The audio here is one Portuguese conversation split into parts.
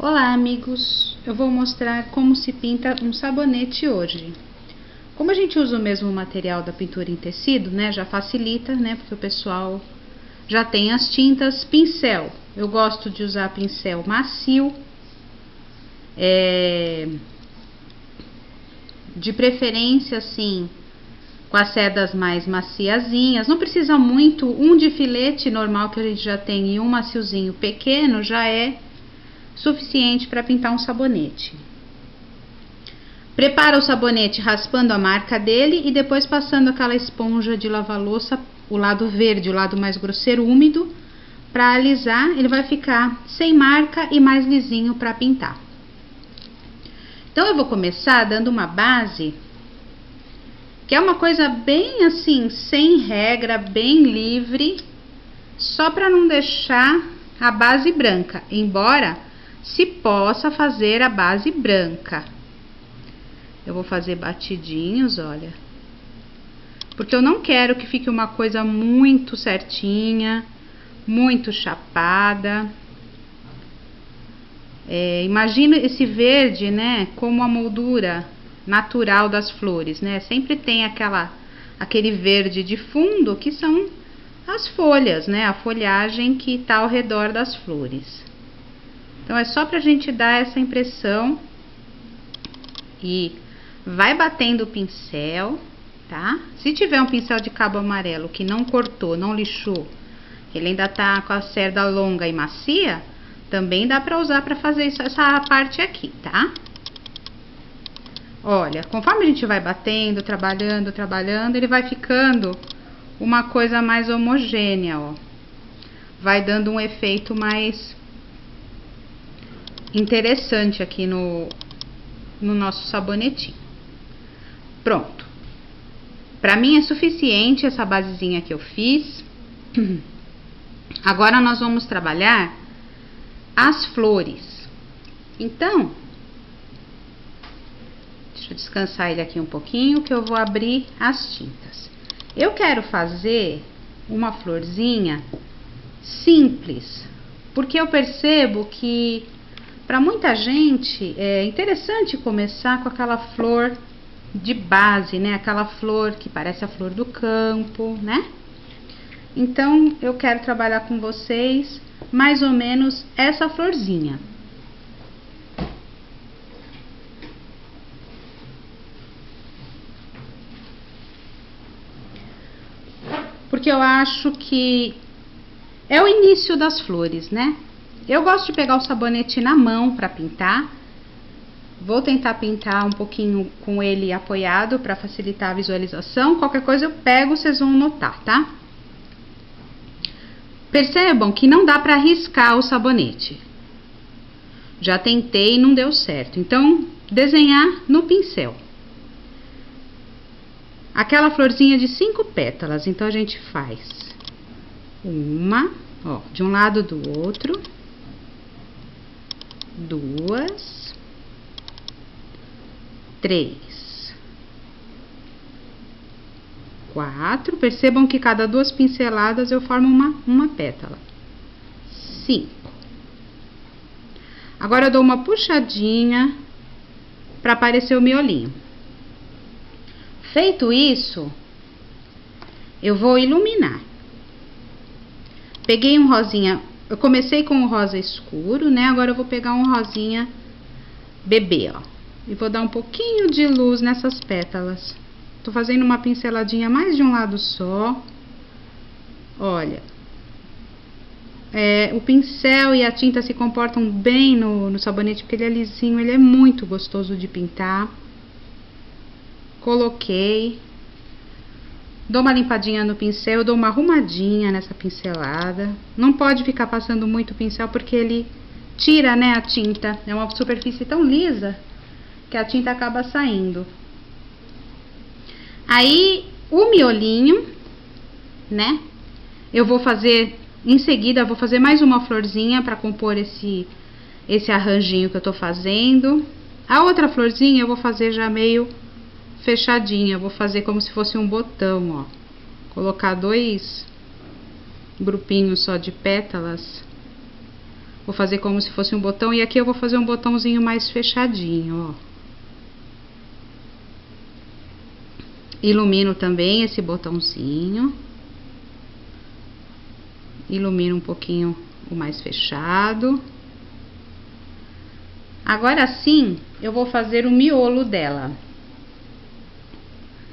Olá, amigos! Eu vou mostrar como se pinta um sabonete hoje. Como a gente usa o mesmo material da pintura em tecido, né, já facilita, né, porque o pessoal já tem as tintas. Pincel, eu gosto de usar pincel macio, de preferência assim, com as cerdas mais maciazinhas. Não precisa muito, um de filete normal que a gente já tem e um maciozinho pequeno já é suficiente para pintar um sabonete. Prepara o sabonete raspando a marca dele e depois passando aquela esponja de lavar louça, o lado verde, o lado mais grosseiro, úmido, para alisar. Ele vai ficar sem marca e mais lisinho para pintar. Então eu vou começar dando uma base, que é uma coisa bem assim, sem regra, bem livre, só para não deixar a base branca, embora se possa fazer a base branca. Eu vou fazer batidinhos, olha, porque eu não quero que fique uma coisa muito certinha, muito chapada. Imagina esse verde, né, como a moldura natural das flores, né? Sempre tem aquele verde de fundo que são as folhas, né? A folhagem que está ao redor das flores. Então é só pra gente dar essa impressão e vai batendo o pincel, tá? Se tiver um pincel de cabo amarelo que não cortou, não lixou, ele ainda tá com a cerda longa e macia, também dá pra usar pra fazer essa parte aqui, tá? Olha, conforme a gente vai batendo, trabalhando, ele vai ficando uma coisa mais homogênea, ó. Vai dando um efeito mais interessante aqui no nosso sabonetinho. Pronto. Pra mim é suficiente essa basezinha que eu fiz. Agora nós vamos trabalhar as flores. Então, deixa eu descansar ele aqui um pouquinho, que eu vou abrir as tintas. Eu quero fazer uma florzinha simples, porque eu percebo que para muita gente é interessante começar com aquela flor de base, né? Aquela flor que parece a flor do campo, né? Então, eu quero trabalhar com vocês mais ou menos essa florzinha. Porque eu acho que é o início das flores, né? Eu gosto de pegar o sabonete na mão para pintar. Vou tentar pintar um pouquinho com ele apoiado para facilitar a visualização. Qualquer coisa eu pego, vocês vão notar, tá? Percebam que não dá para riscar o sabonete. Já tentei e não deu certo. Então, desenhar no pincel. Aquela florzinha de 5 pétalas. Então, a gente faz uma, ó, de um lado do outro. 2, 3, 4. Percebam que cada 2 pinceladas eu formo uma pétala. 5. Agora eu dou uma puxadinha para aparecer o miolinho. Feito isso, eu vou iluminar. Peguei um rosinha. Eu comecei com o rosa escuro, né? Agora eu vou pegar um rosinha bebê, ó. E vou dar um pouquinho de luz nessas pétalas. Tô fazendo uma pinceladinha mais de um lado só. Olha. O pincel e a tinta se comportam bem no sabonete, porque ele é lisinho, ele é muito gostoso de pintar. Coloquei. Dou uma limpadinha no pincel, dou uma arrumadinha nessa pincelada. Não pode ficar passando muito o pincel porque ele tira, né, a tinta. É uma superfície tão lisa que a tinta acaba saindo. Aí, o miolinho, né, eu vou fazer, em seguida, eu vou fazer mais uma florzinha para compor esse arranjinho que eu tô fazendo. A outra florzinha eu vou fazer já meio fechadinha, vou fazer como se fosse um botão, ó. Colocar 2 grupinhos só de pétalas Vou fazer como se fosse um botão e aqui eu vou fazer um botãozinho mais fechadinho, ó. Ilumino também esse botãozinho. Ilumino um pouquinho o mais fechado. Agora sim, eu vou fazer o miolo dela,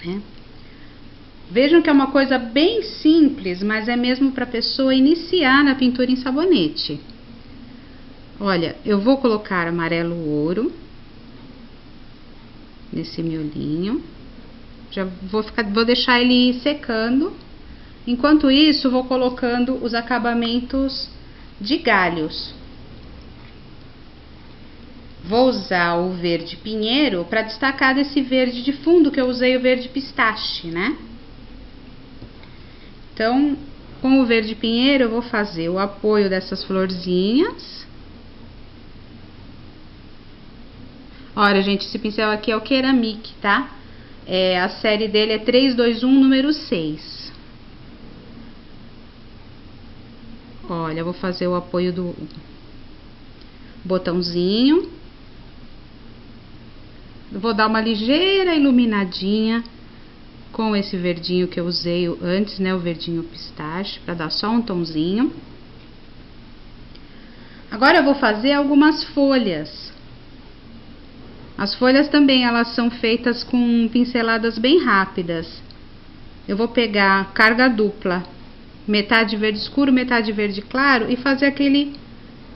né? Vejam que é uma coisa bem simples, mas é mesmo para a pessoa iniciar na pintura em sabonete. Olha, eu vou colocar amarelo ouro nesse miolinho. Já vou deixar ele ir secando. Enquanto isso, vou colocando os acabamentos de galhos. Vou usar o verde pinheiro para destacar desse verde de fundo, que eu usei o verde pistache, né? Então, com o verde pinheiro, eu vou fazer o apoio dessas florzinhas. Olha, gente, esse pincel aqui é o Ceramic, tá? A série dele é 321, número 6. Olha, eu vou fazer o apoio do botãozinho. Vou dar uma ligeira iluminadinha com esse verdinho que eu usei antes, né? O verdinho pistache, para dar só um tonzinho. Agora eu vou fazer algumas folhas. As folhas também, elas são feitas com pinceladas bem rápidas. Eu vou pegar carga dupla, metade verde escuro, metade verde claro, e fazer aquele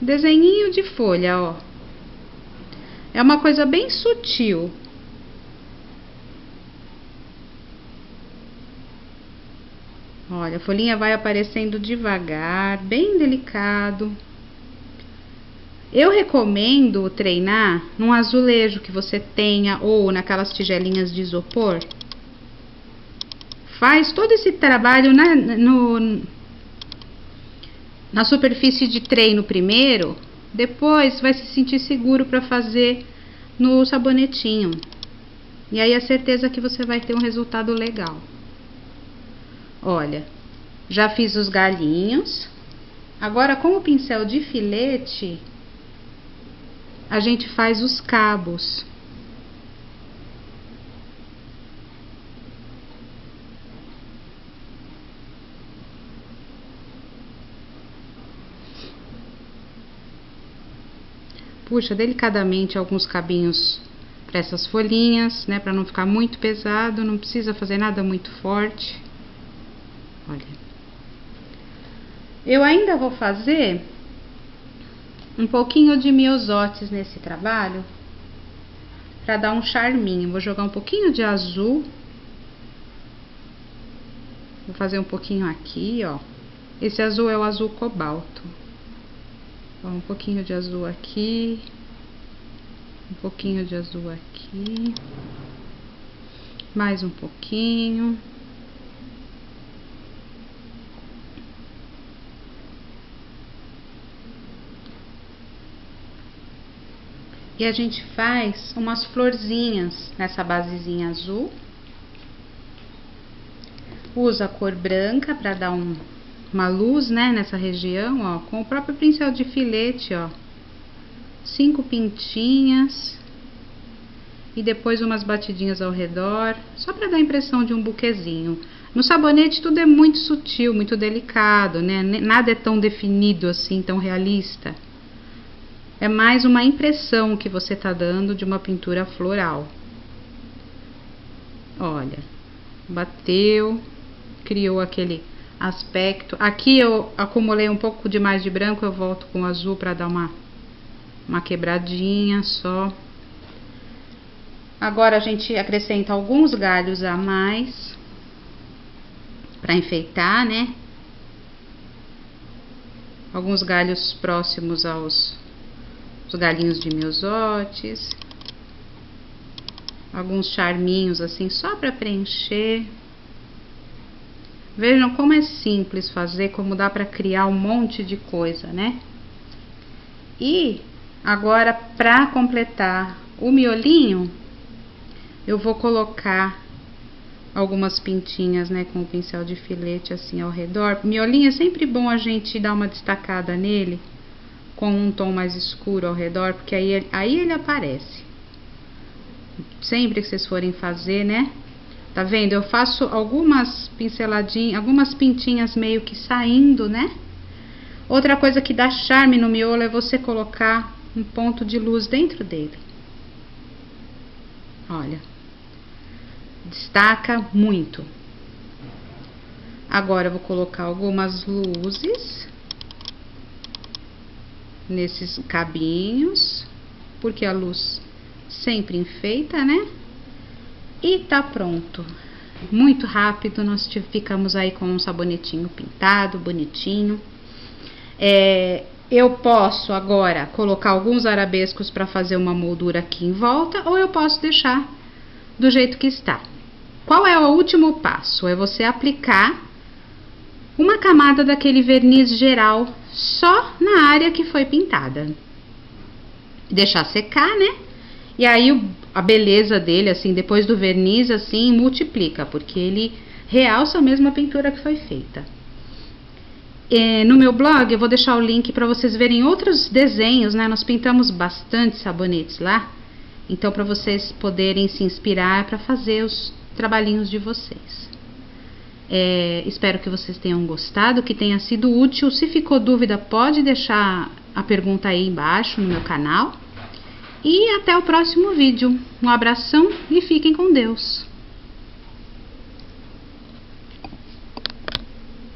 desenhinho de folha, ó. É uma coisa bem sutil. Olha, a folhinha vai aparecendo devagar, bem delicado. Eu recomendo treinar num azulejo que você tenha ou naquelas tigelinhas de isopor. Faz todo esse trabalho na superfície de treino primeiro, depois vai se sentir seguro para fazer no sabonetinho. E aí é certeza que você vai ter um resultado legal. Olha, já fiz os galhinhos. Agora, com o pincel de filete, a gente faz os cabos. Puxa delicadamente alguns cabinhos para essas folhinhas, né, para não ficar muito pesado, não precisa fazer nada muito forte. Olha. Eu ainda vou fazer um pouquinho de miosotes nesse trabalho, para dar um charminho. Vou jogar um pouquinho de azul. Vou fazer um pouquinho aqui, ó. Esse azul é o azul cobalto. Ó, um pouquinho de azul aqui. Um pouquinho de azul aqui. Mais um pouquinho. E a gente faz umas florzinhas nessa basezinha azul. Usa a cor branca para dar uma luz, né, nessa região, ó. Com o próprio pincel de filete, ó. 5 pintinhas. E depois umas batidinhas ao redor, só para dar a impressão de um buquezinho. No sabonete tudo é muito sutil, muito delicado, né? Nada é tão definido assim, tão realista. É mais uma impressão que você tá dando de uma pintura floral. Olha, bateu, criou aquele aspecto. Aqui eu acumulei um pouco demais de branco, eu volto com azul para dar uma quebradinha só. Agora a gente acrescenta alguns galhos a mais para enfeitar, né? Alguns galhos próximos aos galinhos de miosotes, alguns charminhos assim só para preencher. Vejam como é simples fazer, como dá para criar um monte de coisa, né? E agora, para completar o miolinho, eu vou colocar algumas pintinhas, né, com o pincel de filete assim ao redor. Miolinho é sempre bom a gente dar uma destacada nele com um tom mais escuro ao redor, porque aí ele aparece. Sempre que vocês forem fazer, né? Tá vendo? Eu faço algumas pinceladinhas, algumas pintinhas meio que saindo, né? Outra coisa que dá charme no miolo é você colocar um ponto de luz dentro dele. Olha. Destaca muito. Agora eu vou colocar algumas luzes nesses cabinhos, porque a luz sempre enfeita, né? E tá pronto. Muito rápido, nós ficamos aí com um sabonetinho pintado, bonitinho. Eu posso agora colocar alguns arabescos para fazer uma moldura aqui em volta, ou eu posso deixar do jeito que está. Qual é o último passo? É você aplicar uma camada daquele verniz geral só na área que foi pintada. Deixar secar, né? E aí a beleza dele, assim, depois do verniz, assim, multiplica, porque ele realça mesmo a pintura que foi feita. No meu blog eu vou deixar o link para vocês verem outros desenhos, né? Nós pintamos bastante sabonetes lá, então para vocês poderem se inspirar para fazer os trabalhinhos de vocês. Espero que vocês tenham gostado, que tenha sido útil. Se ficou dúvida, pode deixar a pergunta aí embaixo no meu canal. E até o próximo vídeo. Um abração e fiquem com Deus.